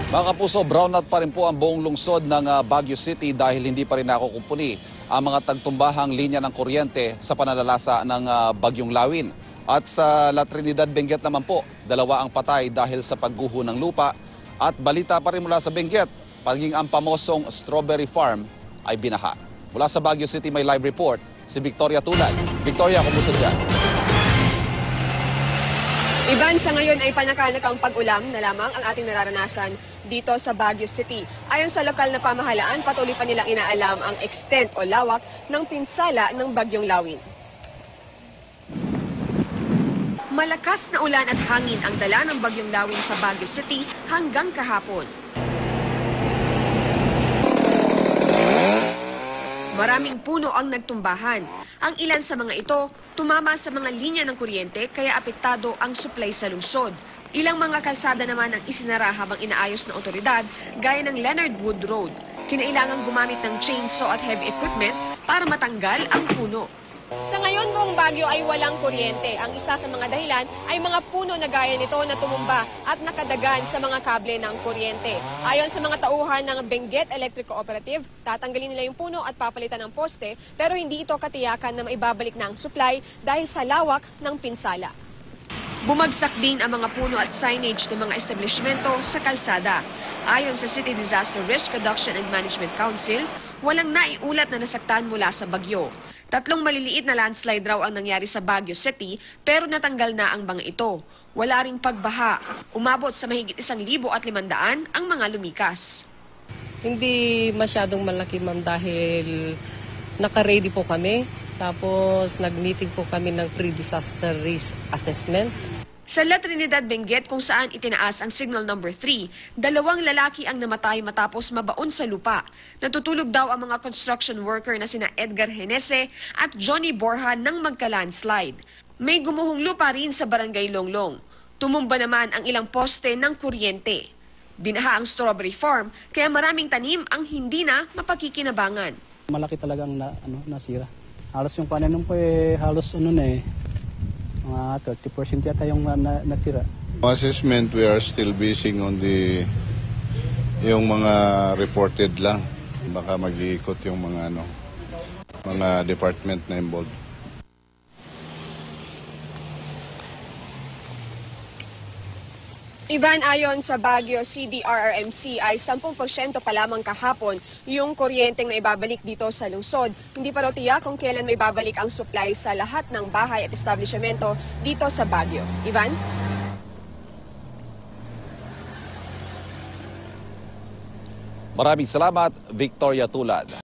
Mga kapuso, brownout pa rin po ang buong lungsod ng Baguio City dahil hindi pa rin nakukumpuni ang mga tagtumbahang linya ng kuryente sa pananalasa ng Bagyong Lawin. At sa La Trinidad, Benguet naman po, 2 ang patay dahil sa pagguho ng lupa. At balita pa rin mula sa Benguet, paging ang pamosong strawberry farm ay binaha. Mula sa Baguio City may live report si Victoria Tulad. Victoria, kumusta dyan? Ivan, sa ngayon ay panakanakang pag-ulam na lamang ang ating nararanasan dito sa Baguio City. Ayon sa lokal na pamahalaan, patuloy pa nilang inaalam ang extent o lawak ng pinsala ng Bagyong Lawin. Malakas na ulan at hangin ang dala ng Bagyong Lawin sa Baguio City hanggang kahapon. Maraming puno ang nagtumbahan. Ang ilan sa mga ito, tumama sa mga linya ng kuryente kaya apektado ang supply sa lungsod. Ilang mga kalsada naman ang isinara habang inaayos ng otoridad gaya ng Leonard Wood Road. Kinailangan gumamit ng chainsaw at heavy equipment para matanggal ang puno. Sa ngayon, buong Baguio ay walang kuryente. Ang isa sa mga dahilan ay mga puno na gaya nito na tumumba at nakadagan sa mga kable ng kuryente. Ayon sa mga tauhan ng Benguet Electric Cooperative, tatanggalin nila yung puno at papalitan ng poste pero hindi ito katiyakan na maibabalik na ang supply dahil sa lawak ng pinsala. Bumagsak din ang mga puno at signage ng mga establishmento sa kalsada. Ayon sa City Disaster Risk Reduction and Management Council, walang naiulat na nasaktan mula sa bagyo. 3 maliliit na landslide raw ang nangyari sa Baguio City pero natanggal na ang mga ito. Wala ring pagbaha. Umabot sa mahigit 1,500 ang mga lumikas. Hindi masyadong malaki, ma'am, dahil naka-ready po kami. Tapos nag-meeting po kami ng pre-disaster risk assessment. Sa La Trinidad, Benguet, kung saan itinaas ang signal number 3, 2 lalaki ang namatay matapos mabaon sa lupa. Natutulog daw ang mga construction worker na sina Edgar Henese at Johnny Borja nang magka-landslide. May gumuhong lupa rin sa Barangay Longlong. Tumumba naman ang ilang poste ng kuryente. Binaha ang strawberry farm kaya maraming tanim ang hindi na mapakikinabangan. Malaki talagang nasira. Halos yung pananom ko halos mga 30% yata yung natira. Assessment, we are still basing on yung mga reported lang. Baka mag-iikot yung mga department na involved. Ivan, ayon sa Baguio CDRRMC ay 10% pa lamang kahapon yung kuryenteng na ibabalik dito sa lungsod. Hindi pa raw tiyak kung kailan may babalik ang supply sa lahat ng bahay at establishmento dito sa Baguio. Ivan? Maraming salamat, Victoria Tulad.